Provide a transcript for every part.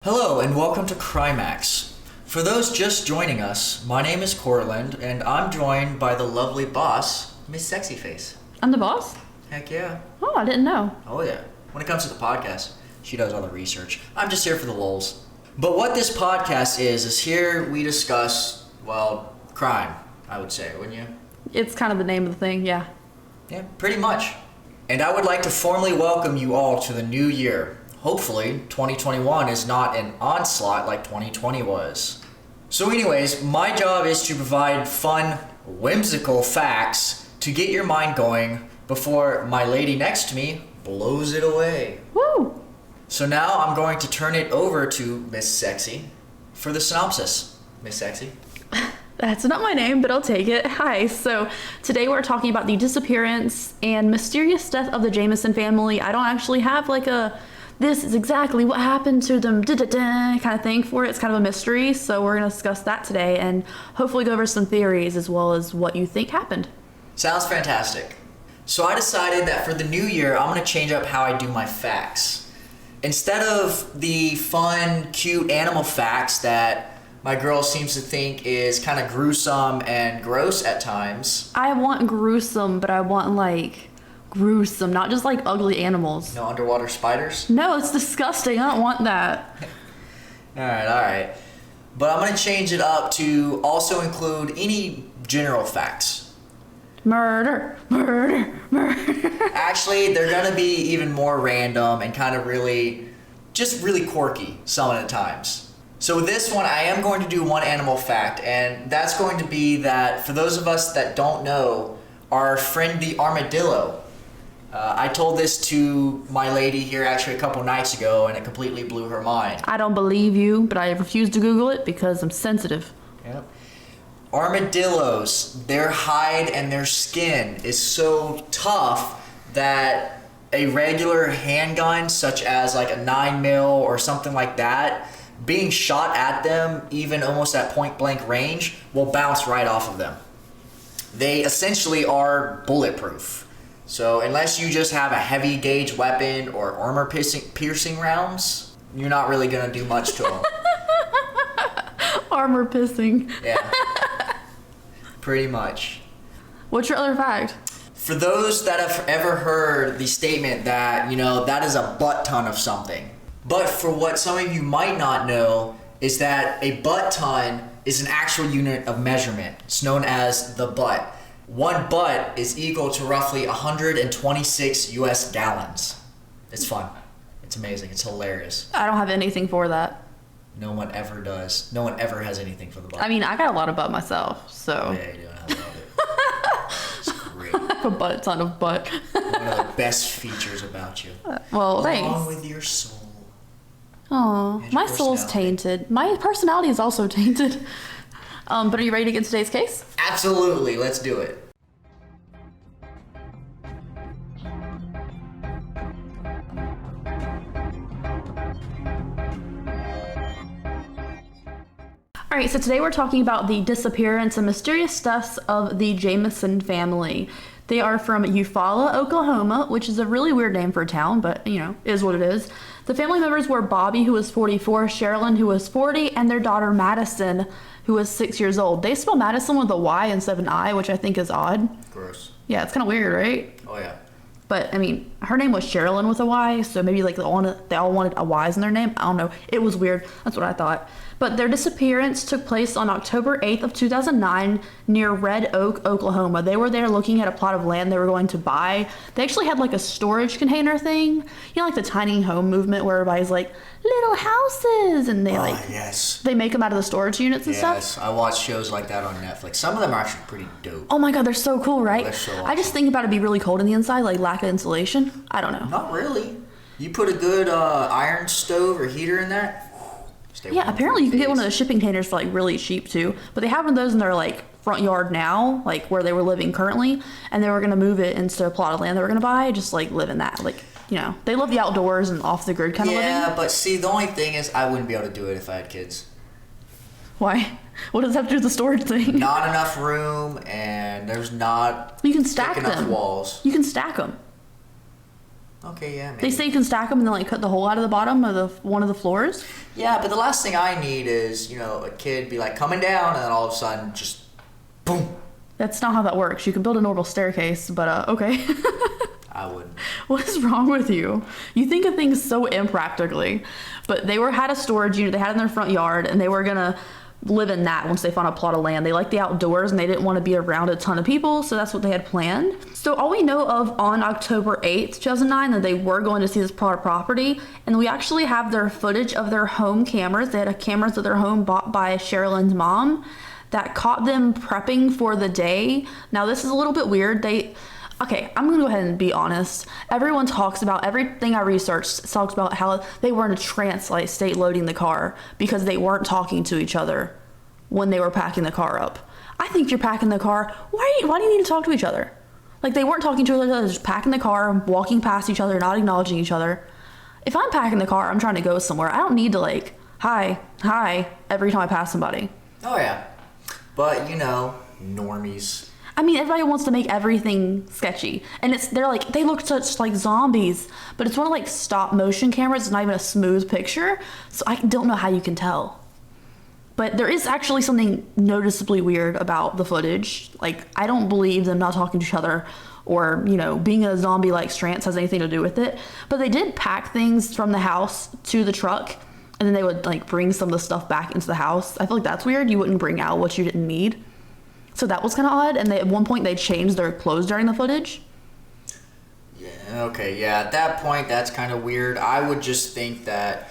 Hello and welcome to Crimax. For those just joining us, my name is Cortland and I'm joined by the lovely boss, Miss Sexy Face. I'm the boss? Heck yeah. Oh, I didn't know. Oh yeah. When it comes to the podcast, she does all the research. I'm just here for the lulz. But what this podcast is here we discuss, well, crime, I would say, wouldn't you? It's kind of the name of the thing, yeah. Yeah, pretty much. And I would like to formally welcome you all to the new year. Hopefully, 2021 is not an onslaught like 2020 was. So anyways, my job is to provide fun, whimsical facts to get your mind going before my lady next to me blows it away. Woo! So now I'm going to turn it over to Miss Sexy for the synopsis. Miss Sexy? That's not my name, but I'll take it. Hi, so today we're talking about the disappearance and mysterious death of the Jamison family. I don't actually have like this is exactly what happened to them, kind of thing for it. It's kind of a mystery, so we're going to discuss that today and hopefully go over some theories as well as what you think happened. Sounds fantastic. So I decided that for the new year, I'm going to change up how I do my facts. Instead of the fun, cute animal facts that my girl seems to think is kind of gruesome and gross at times. I want gruesome, but I want like gruesome, not just like ugly animals. No underwater spiders? No, it's disgusting. I don't want that. All right. But I'm going to change it up to also include any general facts. Murder. Actually, they're going to be even more random and kind of really quirky some of the times. So with this one, I am going to do one animal fact, and that's going to be that for those of us that don't know, our friend the armadillo. I told this to my lady here actually a couple nights ago, and it completely blew her mind. I don't believe you, but I refuse to Google it because I'm sensitive. Yep. Armadillos, their hide and their skin is so tough that a regular handgun, such as like a 9mm or something like that, being shot at them, even almost at point blank range, will bounce right off of them. They essentially are bulletproof. So unless you just have a heavy gauge weapon or armor piercing rounds, you're not really going to do much to them. Armor pissing. Yeah. Pretty much. What's your other fact? For those that have ever heard the statement that, that is a butt ton of something. But for what some of you might not know is that a butt ton is an actual unit of measurement. It's known as the butt. One butt is equal to roughly 126 US gallons. It's fun. It's amazing. It's hilarious. I don't have anything for that. No one ever does. No one ever has anything for the butt. I mean, I got a lot of butt myself, so. Yeah, you do. I love it. It's great. I have a butt ton of butt. One of the best features about you. Well, thanks. Along with your soul. Oh, my soul's tainted. My personality is also tainted. But are you ready to get today's case? Absolutely. Let's do it. All right, so today we're talking about the disappearance and mysterious deaths of the Jamison family. They are from Eufaula, Oklahoma, which is a really weird name for a town, but, is what it is. The family members were Bobby, who was 44, Sherilyn, who was 40, and their daughter Madyson, who was 6 years old. They spell Madyson with a Y instead of an I, which I think is odd. Gross. Yeah, it's kind of weird, right? Oh, yeah. But, her name was Sherilyn with a Y, so maybe, they all wanted a Y's in their name. I don't know. It was weird. That's what I thought. But their disappearance took place on October 8th of 2009 near Red Oak, Oklahoma. They were there looking at a plot of land they were going to buy. They actually had, a storage container thing. Like the tiny home movement where everybody's like, little houses, and they, yes. They make them out of the storage units and stuff. Yes, I watch shows like that on Netflix. Some of them are actually pretty dope. Oh my god, they're so cool, right? They're so awesome. I just think about it be really cold on the inside, lack of insulation. I don't know. Not really. You put a good iron stove or heater in that. Yeah, apparently you can get one of those shipping containers for really cheap too. But they have one of those in their front yard now, where they were living currently, and they were gonna move it into a plot of land they were gonna buy, just live in that. They love the outdoors and off the grid kind of living. Yeah, but see, the only thing is I wouldn't be able to do it if I had kids. Why? What does that have to do with the storage thing? Not enough room, and there's not you can stack thick enough them. walls. You can stack them. Okay, yeah, maybe. They say you can stack them and then like cut the hole out of the bottom of one of the floors. Yeah, but the last thing I need is, a kid be like coming down and then all of a sudden just boom. That's not how that works. You can build a normal staircase, but okay. I wouldn't. What is wrong with you? You think of things so impractically. But they had a storage unit they had in their front yard, and they were gonna live in that once they found a plot of land. They liked the outdoors and they didn't want to be around a ton of people, so that's what they had planned. So all we know of on October 8th, 2009, that they were going to see this property, and we actually have their footage of their home cameras. They had cameras of their home bought by Sherilyn's mom that caught them prepping for the day. Now this is a little bit weird. Okay, I'm gonna go ahead and be honest. Everyone talks about, everything I researched talks about how they were in a trance-like state loading the car because they weren't talking to each other when they were packing the car up. I think you're packing the car, why do you need to talk to each other? Like, they weren't talking to each other, just packing the car, walking past each other, not acknowledging each other. If I'm packing the car, I'm trying to go somewhere, I don't need to hi, every time I pass somebody. Oh yeah. But, normies. I mean, everybody wants to make everything sketchy, and they look such like zombies, but it's one of stop motion cameras. It's not even a smooth picture, so I don't know how you can tell. But there is actually something noticeably weird about the footage. I don't believe them not talking to each other or, being in a zombie-like trance has anything to do with it. But they did pack things from the house to the truck, and then they would bring some of the stuff back into the house. I feel like that's weird. You wouldn't bring out what you didn't need. So that was kind of odd, and at one point they changed their clothes during the footage. Yeah, okay, yeah, at that point that's kind of weird. I would just think that,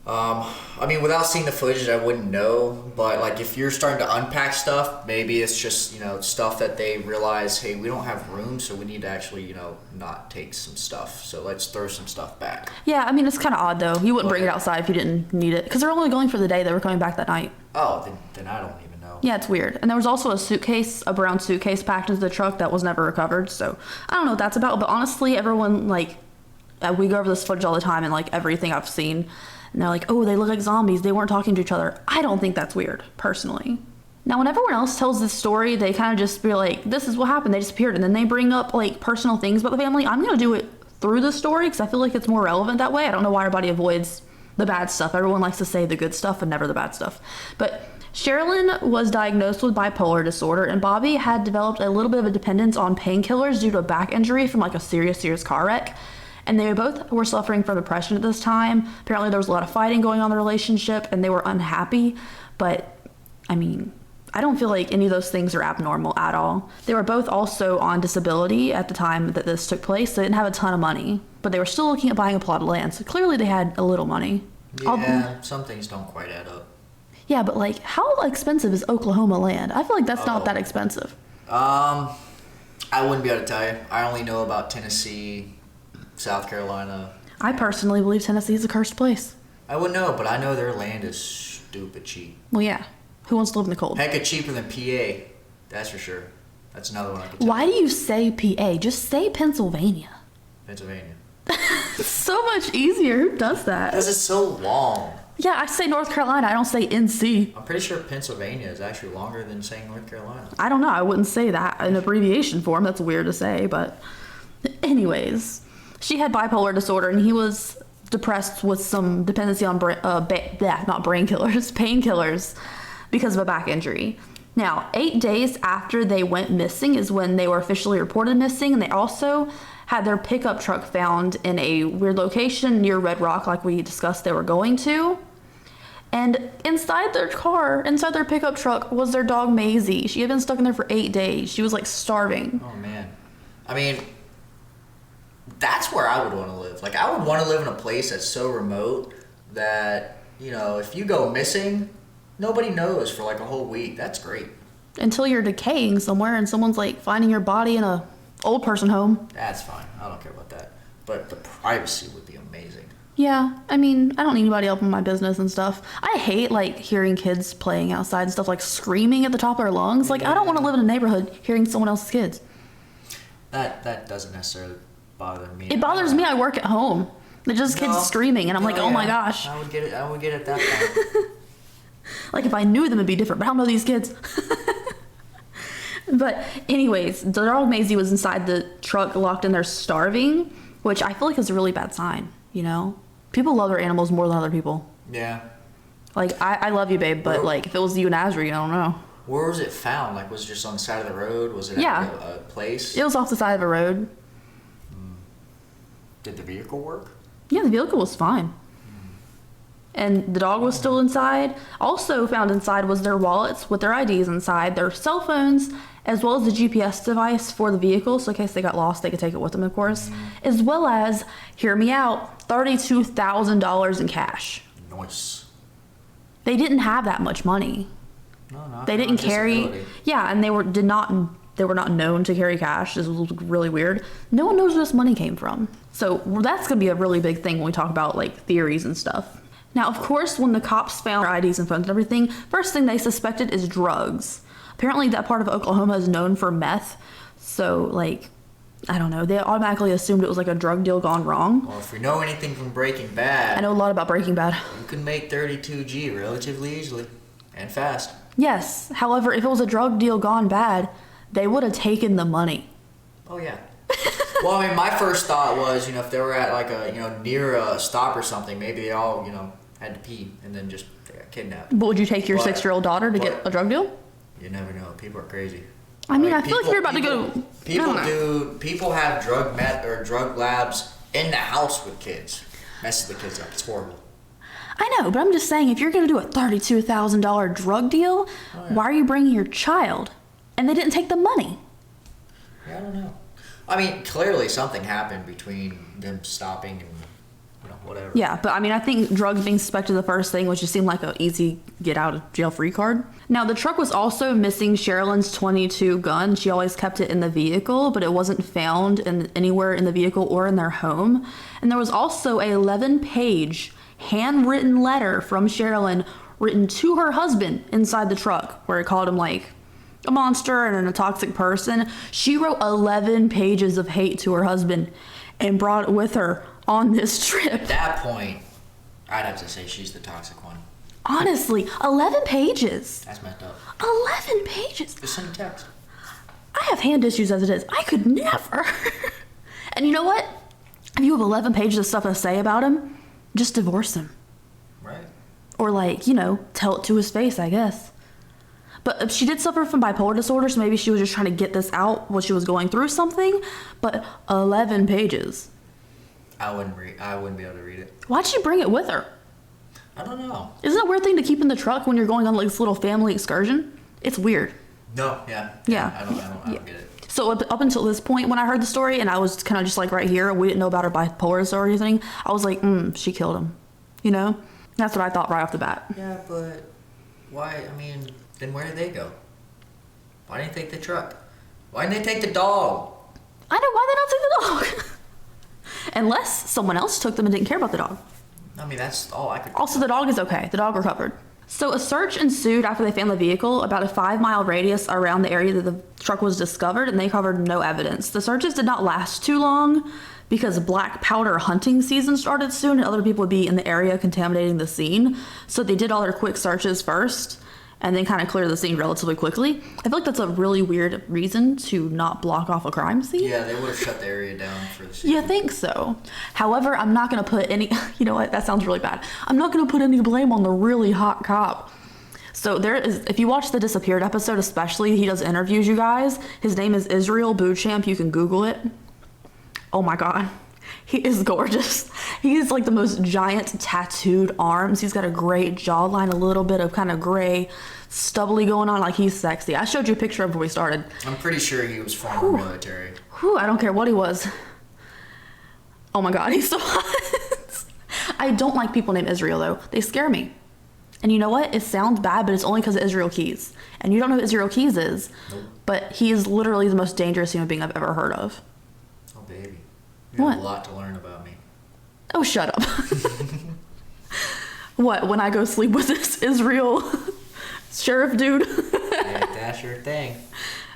without seeing the footage I wouldn't know, but if you're starting to unpack stuff, maybe it's just, stuff that they realize, hey, we don't have room, so we need to actually, not take some stuff, so let's throw some stuff back. Yeah, it's kind of odd though. You wouldn't bring it outside if you didn't need it, because they're only going for the day. They were coming back that night. Oh, then I don't even know. Yeah, it's weird. And there was also a brown suitcase packed into the truck that was never recovered. So I don't know what that's about. But honestly, everyone, we go over this footage all the time and, everything I've seen. And they're like, oh, they look like zombies. They weren't talking to each other. I don't think that's weird, personally. Now, when everyone else tells this story, they kind of just be like, this is what happened. They disappeared. And then they bring up, personal things about the family. I'm going to do it through the story because I feel like it's more relevant that way. I don't know why everybody avoids the bad stuff. Everyone likes to say the good stuff and never the bad stuff. But Sherilyn was diagnosed with bipolar disorder, and Bobby had developed a little bit of a dependence on painkillers due to a back injury from a serious car wreck. And they both were suffering from depression at this time. Apparently there was a lot of fighting going on in the relationship, and they were unhappy. But, I don't feel like any of those things are abnormal at all. They were both also on disability at the time that this took place. They didn't have a ton of money, but they were still looking at buying a plot of land. So clearly they had a little money. Yeah, some things don't quite add up. Yeah, but how expensive is Oklahoma land? I feel like that's not that expensive. I wouldn't be able to tell you. I only know about Tennessee, South Carolina. I personally believe Tennessee is a cursed place. I wouldn't know, but I know their land is stupid cheap. Well, yeah. Who wants to live in the cold? Heck of cheaper than PA. That's for sure. That's another one I could tell. Why do you say PA? Just say Pennsylvania. Pennsylvania. It's so much easier. Who does that? Because it's so long. Yeah, I say North Carolina. I don't say NC. I'm pretty sure Pennsylvania is actually longer than saying North Carolina. I don't know. I wouldn't say that in abbreviation form. That's weird to say, but anyways, she had bipolar disorder, and he was depressed with some dependency on painkillers because of a back injury. Now, 8 days after they went missing is when they were officially reported missing, and they also had their pickup truck found in a weird location near Red Rock, like we discussed they were going to. And inside their pickup truck, was their dog Maisie. She had been stuck in there for 8 days. She was starving. Oh man. That's where I would want to live. I would want to live in a place that's so remote that, if you go missing, nobody knows for a whole week. That's great. Until you're decaying somewhere and someone's finding your body in a old person home. That's fine. I don't care about that. But the privacy would be amazing. Yeah, I don't need anybody up in my business and stuff. I hate hearing kids playing outside and stuff, screaming at the top of their lungs. I don't want to live in a neighborhood hearing someone else's kids. That doesn't necessarily bother me. It bothers me. I work at home. They're just kids screaming, and I'm oh my gosh. I would get it. I would get it at that point. If I knew them, it'd be different. But I don't know these kids. But anyways, the dog Maisie was inside the truck, locked in there, starving. which I feel like is a really bad sign, you know? People love their animals more than other people. Yeah. Like, I love you, babe, but, like, if it was you and Azri, I don't know. Where was it found? Like, was it just on the side of the road? Was it at a place? It was off the side of a road. Did the vehicle work? Yeah, the vehicle was fine. And the dog was still inside. Also found inside was their wallets with their IDs inside, their cell phones, as well as the GPS device for the vehicle, so in case they got lost, they could take it with them, of course. As well as, hear me out, $32,000 in cash. Nice. They didn't have that much money. No, they didn't carry. Yeah, and they were not known to carry cash. This was really weird. No one knows where this money came from. So that's gonna be a really big thing when we talk about like theories and stuff. Now, of course, when the cops found their IDs and phones and everything, first thing they suspected is drugs. Apparently, that part of Oklahoma is known for meth. So, like, I don't know. They automatically assumed it was like a drug deal gone wrong. Well, if we know anything from Breaking Bad, I know a lot about Breaking Bad. You can make 32G relatively easily and fast. Yes. However, if it was a drug deal gone bad, they would have taken the money. Oh, yeah. Well, I mean, my first thought was, if they were at like a, near a stop or something, maybe they all, had to pee and then just they got kidnapped. But would you take your 6-year-old daughter to get a drug deal? You never know. People are crazy. I mean, I feel like you're about to go. People have drug labs in the house with kids. Messes the kids up. It's horrible. I know, but I'm just saying, if you're going to do a $32,000 drug deal, why are you bringing your child? And they didn't take the money. Yeah, I don't know. I mean, clearly something happened between them stopping and, whatever. Yeah, but I mean, I think drugs being suspected the first thing, which just seemed like an easy get out of jail free card. Now, the truck was also missing Sherilyn's .22 gun. She always kept it in the vehicle, but it wasn't found anywhere in the vehicle or in their home. And there was also a 11-page handwritten letter from Sherilyn written to her husband inside the truck, where it called him like a monster and a toxic person. She wrote 11 pages of hate to her husband and brought it with her on this trip. At that point, I'd have to say she's the toxic one. Honestly, 11 pages. That's messed up. 11 pages. Just send a text. I have hand issues as it is. I could never. And you know what? If you have 11 pages of stuff to say about him, just divorce him. Right. Or tell it to his face, I guess. But she did suffer from bipolar disorder, so maybe she was just trying to get this out while she was going through something. But 11 pages. I wouldn't be able to read it. Why'd she bring it with her? I don't know. Isn't it a weird thing to keep in the truck when you're going on like this little family excursion? It's weird. No, yeah. Yeah. I don't get it. So up until this point, when I heard the story, and I was kind of just like right here, we didn't know about her bipolar disorder or anything, I was like, she killed him. That's what I thought right off the bat. Yeah, but why? I mean, then where did they go? Why didn't they take the truck? Why didn't they take the dog? I know, why they not take the dog? Unless someone else took them and didn't care about the dog. I mean, that's all I could. Also, the dog is okay. The dog recovered. So a search ensued after they found the vehicle about a 5-mile radius around the area that the truck was discovered, and they covered no evidence. The searches did not last too long because black powder hunting season started soon and other people would be in the area contaminating the scene. So they did all their quick searches first and then kind of clear the scene relatively quickly. I feel like that's a really weird reason to not block off a crime scene. Yeah, they would have shut the area down for the scene. You think so? However, I'm not going to put any... You know what? That sounds really bad. I'm not going to put any blame on the really hot cop. So there is... If you watch the Disappeared episode especially, he does interviews, you guys. His name is Israel Bootchamp. You can Google it. Oh my God. He is gorgeous. He's like the most giant tattooed arms. He's got a great jawline, a little bit of kind of gray stubbly going on. Like, he's sexy. I showed you a picture of before we started. I'm pretty sure he was former military. I don't care what he was. Oh my God, he's so hot. I don't like people named Israel though. They scare me. And you know what? It sounds bad, but it's only because of Israel Keys. And you don't know who Israel Keys is. Nope. But he is literally the most dangerous human being I've ever heard of. Oh, baby. You have a lot to learn about me. Oh, shut up. What, when I go sleep with this Israel sheriff dude? Yeah, that's your thing.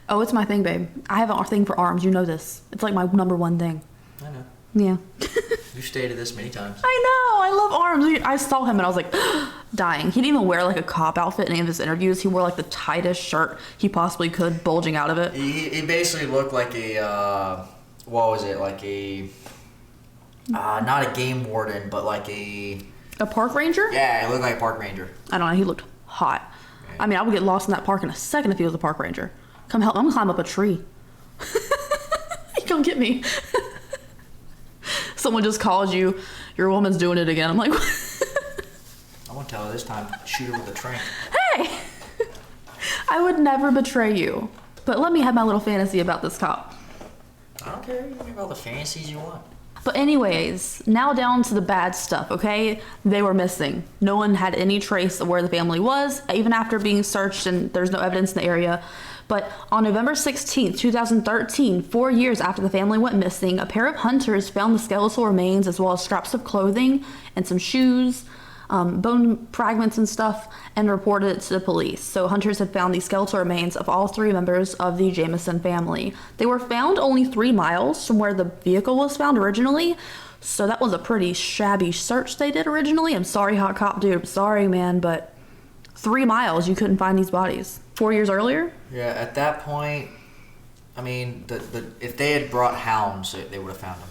Oh, it's my thing, babe. I have a thing for arms. You know this. It's like my number one thing. I know. Yeah. You've stated this many times. I know. I love arms. I saw him and I was like, dying. He didn't even wear like a cop outfit in any of his interviews. He wore like the tightest shirt he possibly could, bulging out of it. He basically looked like a, what was it? Like a Not a game warden, but like a park ranger? Yeah, he looked like a park ranger. I don't know. He looked hot. Yeah. I mean, I would get lost in that park in a second if he was a park ranger. Come help. I'm gonna climb up a tree. Come get me. Someone just calls you. Your woman's doing it again. I'm like, I won't tell her this time. Shoot her with a trank. Hey, I would never betray you. But let me have my little fantasy about this cop. I don't care. You can have all the fantasies you want. But anyways, now down to the bad stuff, okay? They were missing. No one had any trace of where the family was, even after being searched, and there's no evidence in the area. But on November 16th, 2013, 4 years after the family went missing, a pair of hunters found the skeletal remains as well as scraps of clothing and some shoes, bone fragments and stuff, and reported it to the police. So hunters had found the skeletal remains of all 3 members of the Jamison family. They were found only 3 miles from where the vehicle was found originally, so that was a pretty shabby search they did originally. I'm sorry, hot cop dude. I'm sorry, man, but 3 miles, you couldn't find these bodies. 4 years earlier? Yeah, at that point, I mean, if they had brought hounds, they would have found them.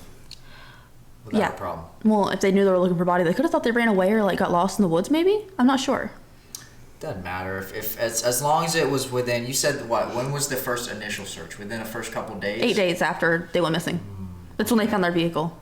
Without a problem. Well, if they knew they were looking for a body, they could have thought they ran away or like got lost in the woods maybe? I'm not sure. Doesn't matter. If as long as it was within, you said what? When was the first initial search? Within the first couple days? 8 days after they went missing. That's when they found their vehicle.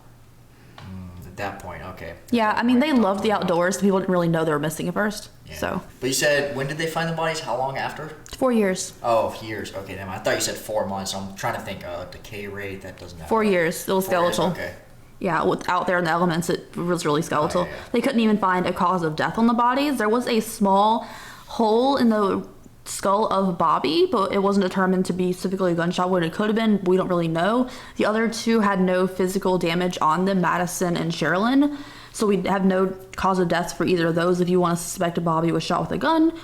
At that point, okay. Yeah, I mean, they loved the outdoors. People didn't really know they were missing at first. Yeah. So. But you said, when did they find the bodies? How long after? 4 years. Oh, years. Okay, then I thought you said 4 months. I'm trying to think. Decay rate, that doesn't happen. 4 years. It was 4 years, skeletal. okay. Yeah, out there in the elements, it was really skeletal. Oh, yeah. They couldn't even find a cause of death on the bodies. There was a small hole in the skull of Bobby, but it wasn't determined to be specifically a gunshot wound. It could have been. We don't really know. The other 2 had no physical damage on them, Madyson and Sherilyn. So we have no cause of death for either of those. If you want to suspect a Bobby was shot with a gun,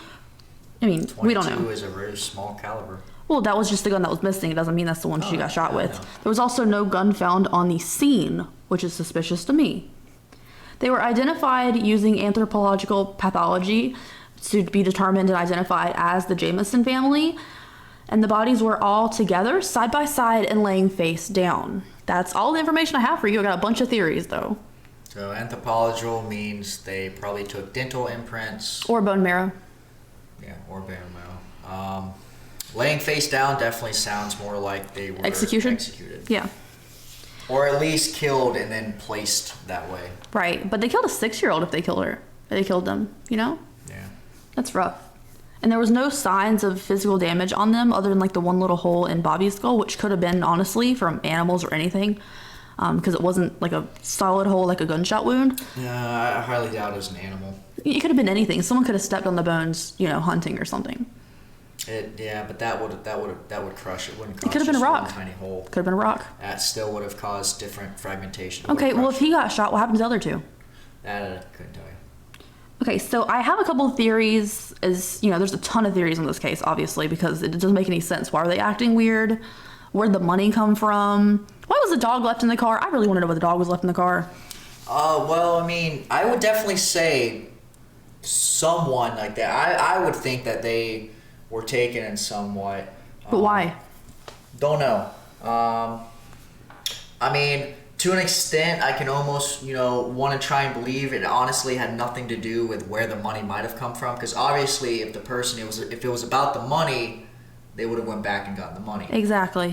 I mean, we don't know. 22 is a very small caliber. Well, that was just the gun that was missing. It doesn't mean that's the one she got shot with. No. There was also no gun found on the scene, which is suspicious to me. They were identified using anthropological pathology to be determined and identified as the Jamison family, and the bodies were all together, side by side, and laying face down. That's all the information I have for you. I got a bunch of theories, though. So anthropological means they probably took dental imprints. Or bone marrow. Yeah, or bone marrow. Laying face down definitely sounds more like they were executed. Yeah. Or at least killed and then placed that way. Right, but they killed a 6-year-old if they killed her. They killed them, you know? Yeah. That's rough. And there was no signs of physical damage on them other than like the one little hole in Bobby's skull, which could have been, honestly, from animals or anything. Because it wasn't like a solid hole like a gunshot wound. Yeah, I highly doubt it was an animal. It could have been anything. Someone could have stepped on the bones, you know, hunting or something. Yeah, but that would crush it. Wouldn't cause It could have been a just rock. one tiny hole. Could have been a rock. That still would have caused different fragmentation. Okay, well, if he got shot, what happened to the other 2? That I couldn't tell you. Okay, so I have a couple of theories. There's a ton of theories on this case, obviously, because it doesn't make any sense. Why were they acting weird? Where'd the money come from? Why was the dog left in the car? I really want to know why the dog was left in the car. Well, I mean, I would definitely say someone like that. I would think that they were taken in somewhat. But why? Don't know. I mean, to an extent, I can almost, want to try and believe it honestly had nothing to do with where the money might have come from. Because obviously, if it was about the money, they would have went back and gotten the money. Exactly.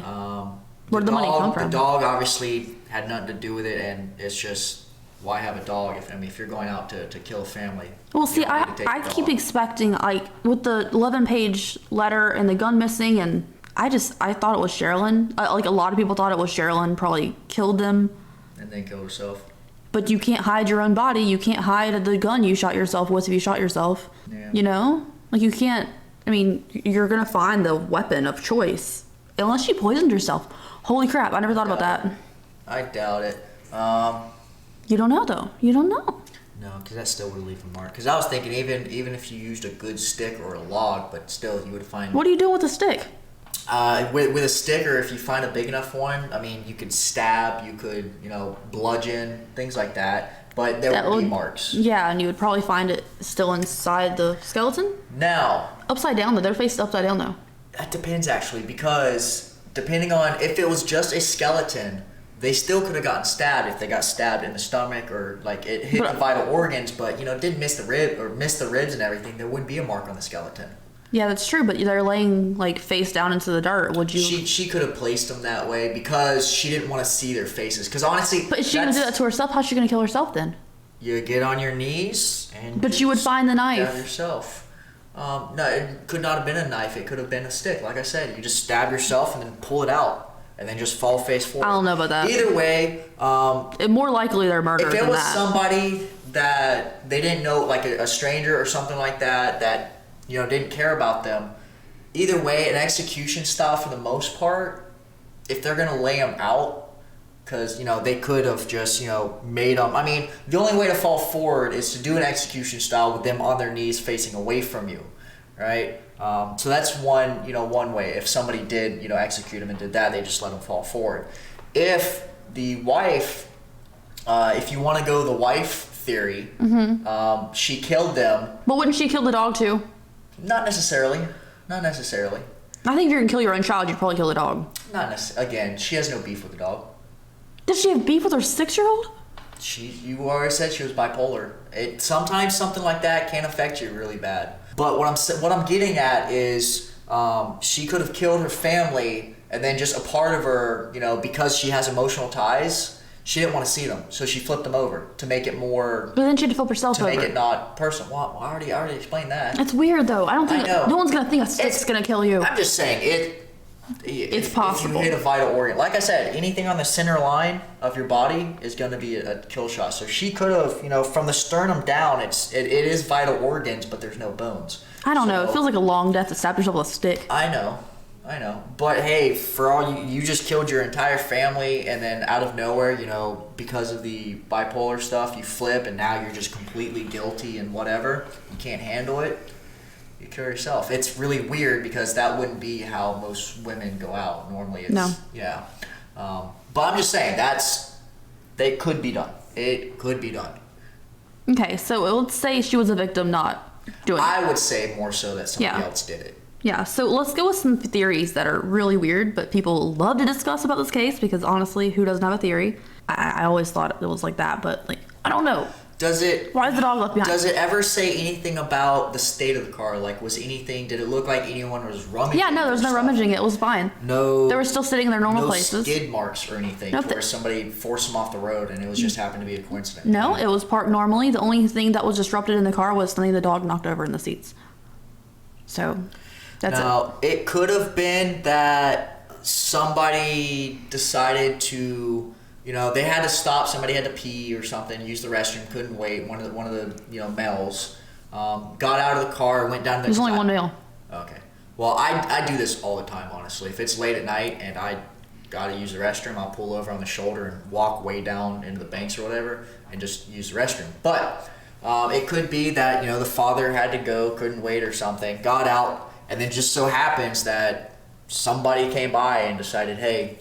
Where did the money come from? The dog obviously had nothing to do with it, and it's just, why have a dog if you're going out to kill a family? Well, see, I keep expecting, like, with the 11-page letter and the gun missing, and I thought it was Sherilyn. Like, a lot of people thought it was Sherilyn, probably killed them. And then killed herself. But you can't hide your own body. You can't hide the gun you shot yourself with if you shot yourself. Yeah. You know? Like, you can't, you're going to find the weapon of choice. Unless she poisoned herself. Holy crap, I never thought about that. I doubt it. You don't know, though. You don't know. No, because that still would leave a mark. Because I was thinking even if you used a good stick or a log, but still you would find... What are you doing with a stick? With a stick, or if you find a big enough one, you could stab, you could, bludgeon, things like that. But there would be marks. Yeah, and you would probably find it still inside the skeleton? Now... Upside down, though. Their face is upside down, though. That depends, actually, because depending on if it was just a skeleton, they still could have gotten stabbed if they got stabbed in the stomach or like it hit the vital organs, but it didn't miss the ribs and everything. There wouldn't be a mark on the skeleton. Yeah, that's true, but they're laying like face down into the dirt. Would you? She could have placed them that way because she didn't want to see their faces. Because honestly, but is she gonna do that to herself? How's she gonna kill herself then? You get on your knees and. But you would find the knife. Stab yourself. No, it could not have been a knife. It could have been a stick. Like I said, you just stab yourself and then pull it out, and then just fall face forward. I don't know about that. Either way, more likely they're murderers. If it was somebody that they didn't know, like a stranger or something like that, that didn't care about them. Either way, an execution style for the most part, if they're gonna lay them out, because they could have just made them. I mean, the only way to fall forward is to do an execution style with them on their knees facing away from you, right? So that's one way. If somebody did execute them and did that, they just let them fall forward. If the wife, if you want to go the wife theory, she killed them. But wouldn't she kill the dog too? Not necessarily. I think if you're gonna kill your own child, you'd probably kill the dog. Not necessarily. Again, she has no beef with the dog. Does she have beef with her 6-year-old? You already said she was bipolar. Sometimes something like that can affect you really bad. But what I'm getting at is she could have killed her family, and then just a part of her, because she has emotional ties, she didn't want to see them, so she flipped them over to make it more. But then she had to flip herself over. To make it not personal. Well, I already explained that. It's weird though. I don't think no one's gonna think a stick's gonna kill you. I'm just saying it's possible. If you hit a vital organ, like I said, anything on the center line of your body is going to be a kill shot. So she could have, from the sternum down, it is vital organs, but there's no bones. I don't know. It feels like a long death to stab yourself with a stick. I know. But hey, for all you just killed your entire family, and then out of nowhere, because of the bipolar stuff, you flip, and now you're just completely guilty and whatever. You can't handle it. You kill yourself. It's really weird because that wouldn't be how most women go out. Normally it's... No. Yeah. But I'm just saying, they could be done. It could be done. Okay, so let's say she was a victim not doing it. I would say more so that somebody else did it. Yeah, so let's go with some theories that are really weird, but people love to discuss about this case because honestly, who doesn't have a theory? I always thought it was like that, but I don't know. Why is the dog left behind? Does it ever say anything about the state of the car? Like, did it look like anyone was rummaging? Yeah, no, there was no rummaging. It was fine. No. They were still sitting in their normal places. No skid marks or anything where somebody forced them off the road and it was just happened to be a coincidence. No, it was parked normally. The only thing that was disrupted in the car was something the dog knocked over in the seats. So, that's it could have been that somebody decided to... they had to stop. Somebody had to pee or something. Use the restroom. Couldn't wait. One of the males got out of the car. Went down. There's only one male. Okay. Well, I do this all the time. Honestly, if it's late at night and I gotta use the restroom, I'll pull over on the shoulder and walk way down into the banks or whatever and just use the restroom. But it could be that the father had to go, couldn't wait or something, got out, and then just so happens that somebody came by and decided, hey,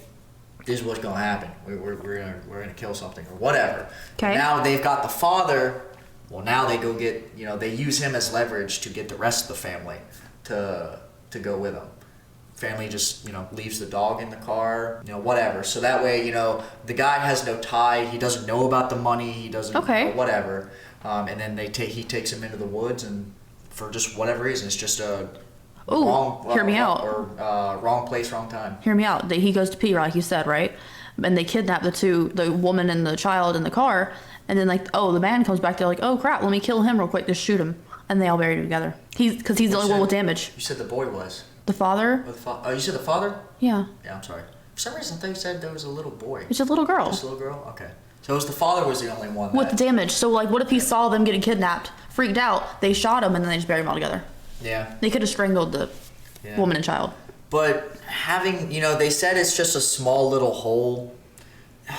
this is what's going to happen. We're going to kill something or whatever. Okay. Now they've got the father. Well, now they go get, they use him as leverage to get the rest of the family to go with them. Family just, leaves the dog in the car, whatever. So that way, the guy has no tie. He doesn't know about the money. He doesn't, whatever. And then he takes him into the woods, and for just whatever reason, it's just a... hear me out. Or wrong place, wrong time. Hear me out. He goes to pee, like you said, right? And they kidnap the woman and the child in the car. And then, the man comes back. They're like, oh, crap, let me kill him real quick. Just shoot him. And they all buried him together. Because he's the only one with damage. You said the boy was. The father? Oh, you said the father? Yeah. Yeah, I'm sorry. For some reason, I thought you said there was a little boy. It's a little girl. Just a little girl? Okay. So it was the father was the only one with the damage. So, what if he saw them getting kidnapped, freaked out, they shot him, and then they just buried them all together? Yeah. They could have strangled the woman and child. But having, they said it's just a small little hole.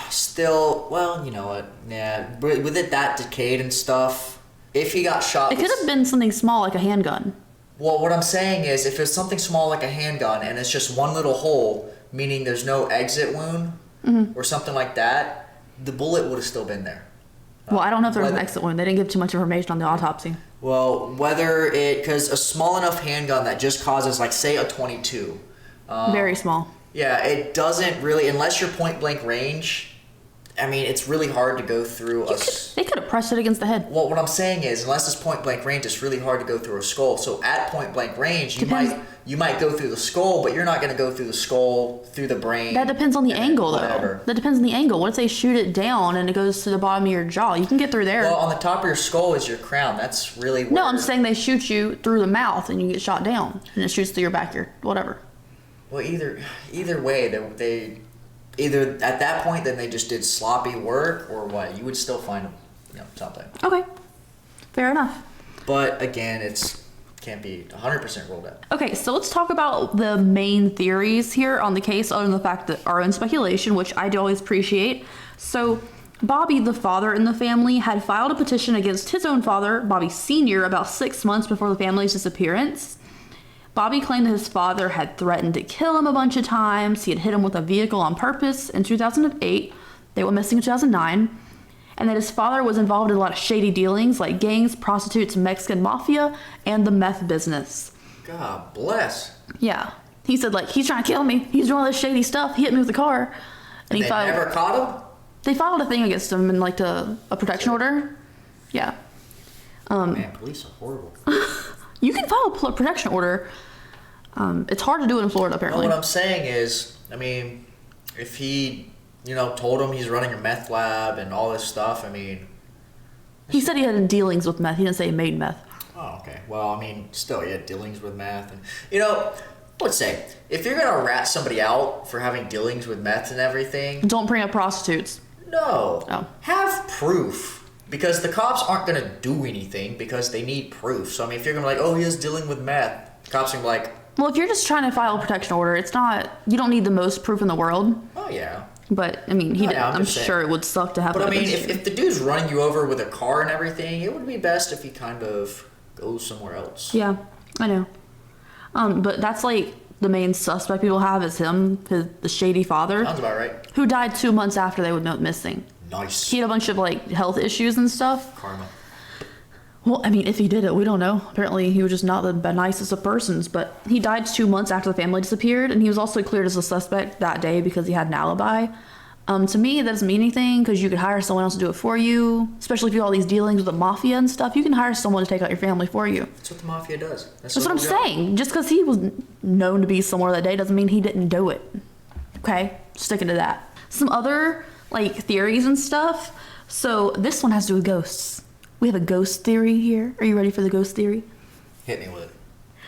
Still, well, you know what? Yeah, with it that decayed and stuff, if he got shot... It could have been something small like a handgun. Well, what I'm saying is, if it's something small like a handgun and it's just one little hole, meaning there's no exit wound or something like that, the bullet would have still been there. Well, I don't know if there was an exit wound. They didn't give too much information on the autopsy. Well, because a small enough handgun that just causes, say, a .22. Very small. Yeah, it doesn't really, unless you're point blank range. I mean, it's really hard to go through They could have pressed it against the head. Well, what I'm saying is, unless it's point blank range, it's really hard to go through a skull. So at point blank range, you might go through the skull, but you're not going to go through the skull, through the brain. That depends on the angle, though. That depends on the angle. What if they shoot it down and it goes to the bottom of your jaw? You can get through there. Well, on the top of your skull is your crown. That's really where... No, I'm saying they shoot you through the mouth and you get shot down, and it shoots through your back, your whatever. Well, either way, they either at that point then they just did sloppy work, or what? You would still find something. Okay, fair enough. But again, can't be 100% ruled out. Okay, so let's talk about the main theories here on the case, other than the fact that our own speculation, which I do always appreciate. So Bobby, the father in the family, had filed a petition against his own father, Bobby Sr., about 6 months before the family's disappearance. Bobby claimed that his father had threatened to kill him a bunch of times. He had hit him with a vehicle on purpose in 2008. They went missing in 2009. And that his father was involved in a lot of shady dealings like gangs, prostitutes, Mexican mafia, and the meth business. God bless. Yeah. He said, he's trying to kill me. He's doing all this shady stuff. He hit me with a car. And they never caught him? They filed a thing against him in, a protection order. Yeah. Man, police are horrible. You can file a protection order. It's hard to do it in Florida, apparently. Well, what I'm saying is, I mean, if he, told him he's running a meth lab and all this stuff, I mean... He said he had dealings with meth. He didn't say he made meth. Oh, okay. Well, I mean, still, he had dealings with meth. And, let's say, if you're going to rat somebody out for having dealings with meth and everything... Don't bring up prostitutes. No. Oh. Have proof. Because the cops aren't going to do anything because they need proof. So, I mean, if you're going to be like, oh, he is dealing with meth, the cops are going to be like... Well, if you're just trying to file a protection order, it's not... You don't need the most proof in the world. Oh, yeah. But, I mean, I'm sure it would suck to have... But, I mean, if the dude's running you over with a car and everything, it would be best if he kind of goes somewhere else. Yeah, I know. But that's, the main suspect people have is him, the shady father. Sounds about right. Who died 2 months after they went missing. Nice. He had a bunch of, health issues and stuff. Karma. Well, I mean, if he did it, we don't know. Apparently, he was just not the nicest of persons. But he died 2 months after the family disappeared, and he was also cleared as a suspect that day because he had an alibi. To me, that doesn't mean anything because you could hire someone else to do it for you, especially if you have all these dealings with the mafia and stuff. You can hire someone to take out your family for you. That's what the mafia does. That's what I'm saying. Just because he was known to be somewhere that day doesn't mean he didn't do it. Okay? Sticking to that. Some other, theories and stuff. So this one has to do with ghosts. We have a ghost theory here. Are you ready for the ghost theory? Hit me with it.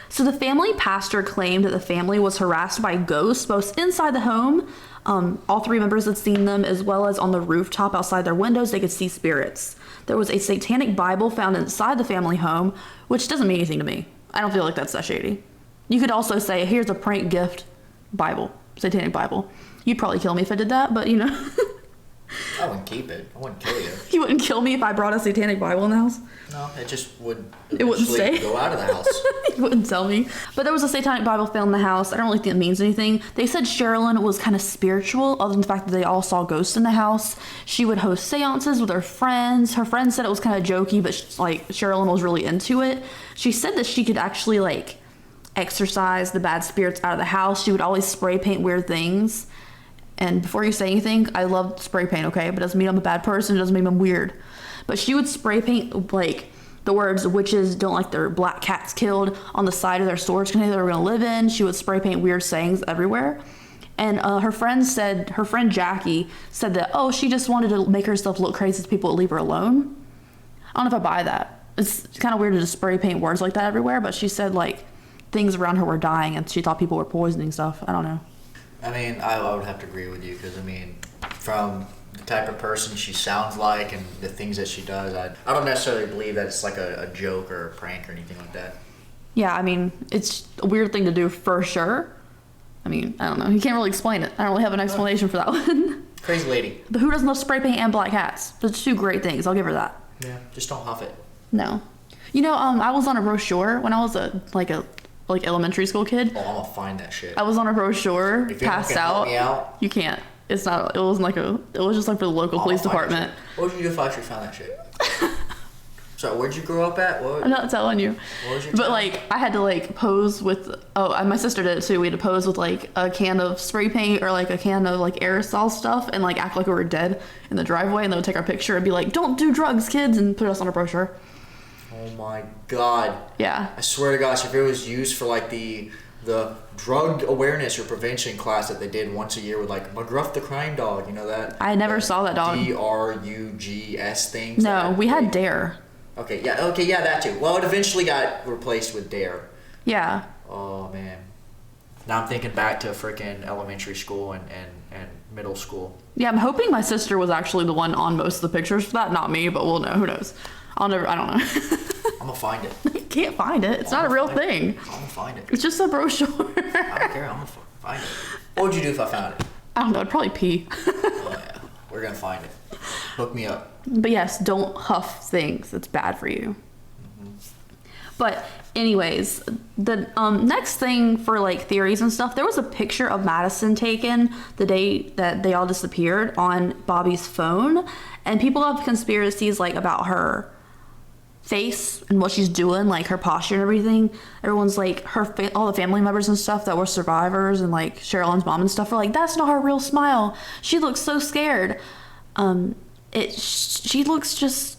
So the family pastor claimed that the family was harassed by ghosts both inside the home. All three members had seen them, as well as on the rooftop outside their windows, they could see spirits. There was a satanic Bible found inside the family home, which doesn't mean anything to me. I don't feel like that's that shady. You could also say, here's a prank gift Bible, satanic Bible. You'd probably kill me if I did that, but I wouldn't keep it. I wouldn't kill you. You wouldn't kill me if I brought a satanic Bible in the house? No, it just would wouldn't stay. Go out of the house. You wouldn't tell me. But there was a satanic Bible found in the house. I don't really think it means anything. They said Sherilyn was kind of spiritual, other than the fact that they all saw ghosts in the house. She would host seances with her friends. Her friends said it was kind of jokey, but Sherilyn was really into it. She said that she could actually exorcise the bad spirits out of the house. She would always spray paint weird things. And before you say anything, I love spray paint, okay? But it doesn't mean I'm a bad person. It doesn't mean I'm weird. But she would spray paint, the words, witches don't like their black cats killed on the side of their storage container they were going to live in. She would spray paint weird sayings everywhere. And her friend Jackie said that, she just wanted to make herself look crazy so people would leave her alone. I don't know if I buy that. It's kind of weird to just spray paint words like that everywhere. But she said, things around her were dying and she thought people were poisoning stuff. I don't know. I mean, I would have to agree with you because, from the type of person she sounds like and the things that she does, I don't necessarily believe that it's a joke or a prank or anything like that. Yeah, it's a weird thing to do for sure. I don't know. You can't really explain it. I don't really have an explanation for that one. Crazy lady. But who doesn't love spray paint and black hats? Those two great things. I'll give her that. Yeah, just don't huff it. No. I was on a broshure when I was a elementary school kid. Oh, I'm gonna find that shit. I was on a brochure, if passed out. Help me out. You can't. It's not. It wasn't it was just for the local police department. What would you do if I actually found that shit? So where'd you grow up at? I'm not telling you. What was your But town? like I had to like pose with my sister did it too. We had to pose with like a can of spray paint or like a can of like aerosol stuff and like act like we were dead in the driveway, and they would take our picture and be like, "Don't do drugs, kids," and put us on a brochure. Oh my god. Yeah. I swear to gosh, if it was used for like the drug awareness or prevention class that they did once a year with like McGruff the crime dog, you know that? I never saw that dog. DRUGS things. No, we had Dare. Okay, yeah, that too. Well, it eventually got replaced with Dare. Yeah. Oh man. Now I'm thinking back to freaking elementary school and middle school. Yeah, I'm hoping my sister was actually the one on most of the pictures for that, not me, but we'll know. Who knows? I don't know. I'm gonna find it. You can't find it. It's not a real thing. I'm gonna find it. It's just a brochure. I don't care. I'm gonna find it. What would you do if I found it? I don't know. I'd probably pee. Oh yeah, we're gonna find it. Hook me up. But yes, don't huff things. It's bad for you. But anyways, the next thing for like theories and stuff, there was a picture of Madyson taken the day that they all disappeared on Bobby's phone, and people have conspiracies like about her face and what she's doing, like her posture and everything. Everyone's like all the family members and stuff that were survivors and like Sherilyn's mom and stuff are like, that's not her real smile. She looks so scared. She looks just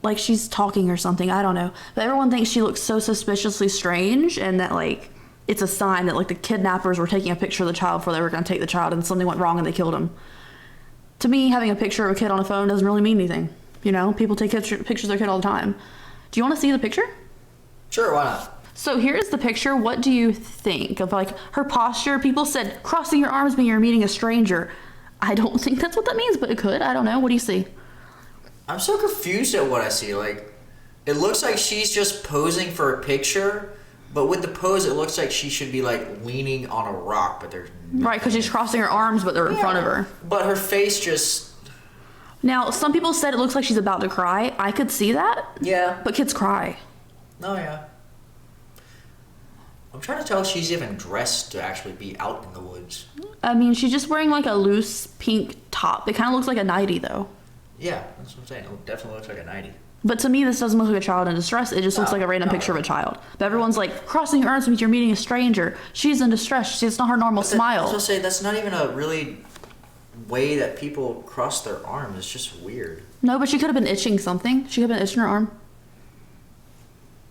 like she's talking or something. I don't know. But everyone thinks she looks so suspiciously strange, and that like it's a sign that like the kidnappers were taking a picture of the child before they were going to take the child, and something went wrong and they killed him. To me, having a picture of a kid on a phone doesn't really mean anything. You know, people take pictures of their kid all the time. Do you want to see the picture? Sure, why not? So here's the picture. What do you think of like her posture? People said crossing your arms when you're meeting a stranger. I don't think that's what that means, but it could. I don't know. What do you see? I'm so confused at what I see. Like, it looks like she's just posing for a picture, but with the pose, it looks like she should be like leaning on a rock, but there's Right, because she's crossing her arms, but they're in front of her. But her face just. Now, some people said it looks like she's about to cry. I could see that. Yeah. But kids cry. Oh yeah. I'm trying to tell if she's even dressed to actually be out in the woods. I mean, she's just wearing like a loose pink top. It kind of looks like a nightie, though. Yeah, that's what I'm saying. It definitely looks like a 90. But to me, this doesn't look like a child in distress. It just looks like a random picture of a child. But everyone's like, crossing your arms means you're meeting a stranger. She's in distress. It's not her normal smile. I was gonna say, that's not even a really way that people cross their arms. It's just weird. No, but she could have been itching something. She could have been itching her arm.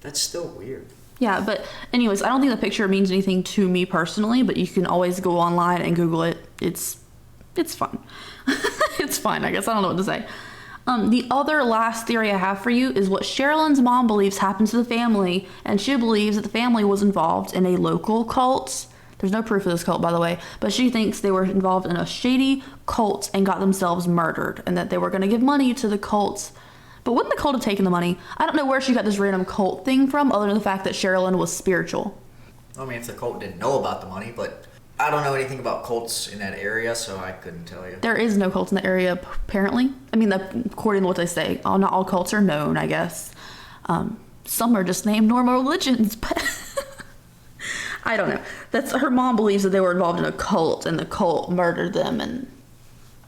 That's still weird. Yeah, but anyways, I don't think the picture means anything to me personally, but you can always go online and Google it. It's fun. It's fine, I guess. I don't know what to say. The other last theory I have for you is what Sherilyn's mom believes happened to the family, and she believes that the family was involved in a local cult. There's no proof of this cult, by the way, but she thinks they were involved in a shady cult and got themselves murdered, and that they were going to give money to the cult. But wouldn't the cult have taken the money? I don't know where she got this random cult thing from, other than the fact that Sherilyn was spiritual. I mean, if the cult didn't know about the money, but I don't know anything about cults in that area, so I couldn't tell you. There is no cult in the area, apparently. I mean, according to what they say, not all cults are known, I guess. Some are just named normal religions, but I don't know. Her mom believes that they were involved in a cult, and the cult murdered them, and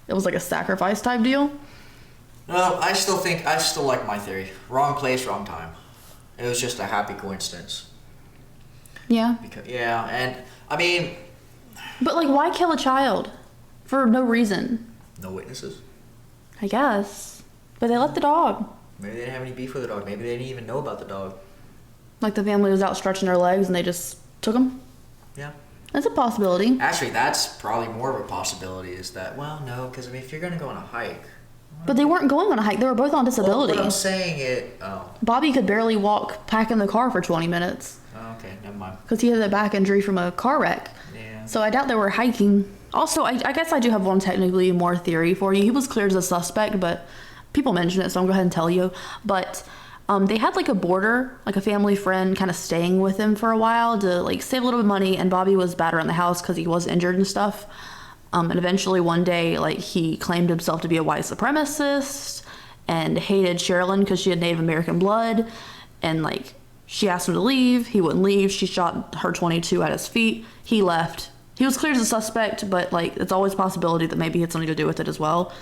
it was like a sacrifice type deal. No, I still like my theory. Wrong place, wrong time. It was just a happy coincidence. Yeah. And I mean. But like, why kill a child for no reason? No witnesses. I guess. But they left the dog. Maybe they didn't have any beef with the dog. Maybe they didn't even know about the dog. Like the family was out stretching their legs and they just took him? Yeah. That's a possibility. Actually, that's probably more of a possibility is that, well, no, because I mean, if you're going to go on a hike. But they weren't going on a hike. They were both on disability. Well, what I'm saying Bobby could barely walk back in the car for 20 minutes. Oh, okay, never mind. Because he had a back injury from a car wreck. Yeah. So I doubt they were hiking. Also, I guess I do have one technically more theory for you. He was cleared as a suspect, but people mention it, so I'm going to go ahead and tell you. But they had like a boarder, like a family friend kind of staying with him for a while to like save a little bit of money, and Bobby was bad around the house because he was injured and stuff. And eventually one day, like, he claimed himself to be a white supremacist and hated Sherilyn because she had Native American blood. And, like, she asked him to leave. He wouldn't leave. She shot her .22 at his feet. He left. He was cleared as a suspect, but, like, it's always a possibility that maybe he had something to do with it as well.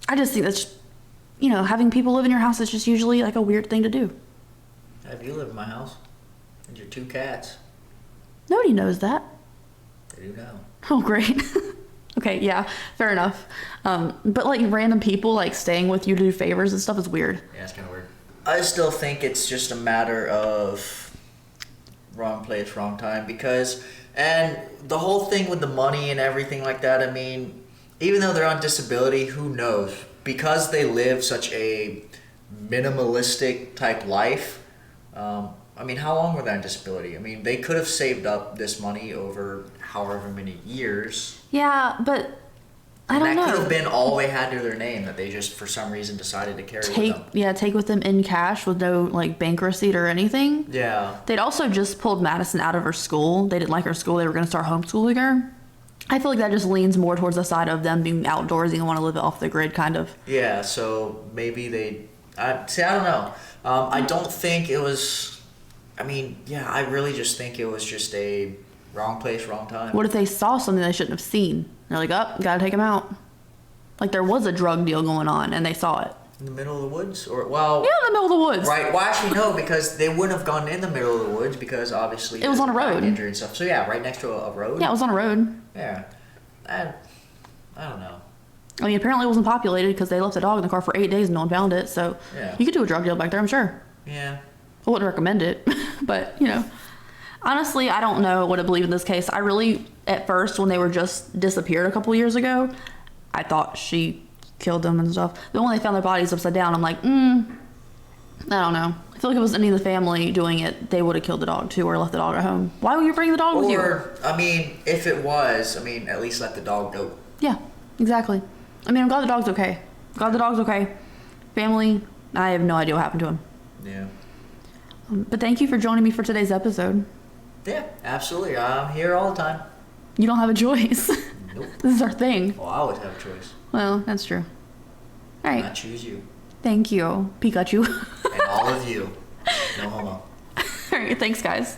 I just think that's you know, having people live in your house is just usually like a weird thing to do. Have you live in my house? And your 2 cats. Nobody knows that. They do now. Oh, great. Okay, yeah, fair enough. But like random people like staying with you to do favors and stuff is weird. Yeah, it's kind of weird. I still think it's just a matter of wrong place, wrong time, and the whole thing with the money and everything like that, I mean, even though they're on disability, who knows? Because they live such a minimalistic type life, I mean, how long were they on disability? I mean, they could have saved up this money over however many years. Yeah, but I don't know. That could have been all they had to their name that they just, for some reason, decided to carry with them. Yeah, take with them in cash with no, like, bank receipt or anything. Yeah. They'd also just pulled Madison out of her school. They didn't like her school. They were going to start homeschooling her. I feel like that just leans more towards the side of them being outdoorsy and want to live off the grid, kind of. Yeah, so maybe I don't know. I don't think it was... I mean, yeah, I really just think it was just a wrong place, wrong time. What if they saw something they shouldn't have seen? They're like, oh, gotta take them out. Like there was a drug deal going on and they saw it. In the middle of the woods? Or, well... Yeah, in the middle of the woods. Right. Well, actually, no, because they wouldn't have gone in the middle of the woods because obviously... It was on a road. Injury and stuff. So yeah, right next to a road? Yeah, it was on a road. Yeah. I don't know. I mean, apparently it wasn't populated because they left the dog in the car for 8 days and no one found it. So yeah. You could do a drug deal back there, I'm sure. Yeah. I wouldn't recommend it, but you know, honestly, I don't know what to believe in this case. I really, at first, when they were just disappeared a couple years ago, I thought she killed them and stuff. But when they found their bodies upside down, I'm like, I don't know. I feel like if it was any of the family doing it, they would have killed the dog too or left the dog at home. Why would you bring the dog with you? Or, I mean, if it was, at least let the dog go. Yeah, exactly. I mean, I'm glad the dog's okay. Glad the dog's okay. Family, I have no idea what happened to him. Yeah. But thank you for joining me for today's episode. Yeah, absolutely. I'm here all the time. You don't have a choice. Nope. This is our thing. Well, I always have a choice. Well, that's true. All right. I choose you. Thank you, Pikachu. And all of you. No homo. All right, thanks, guys.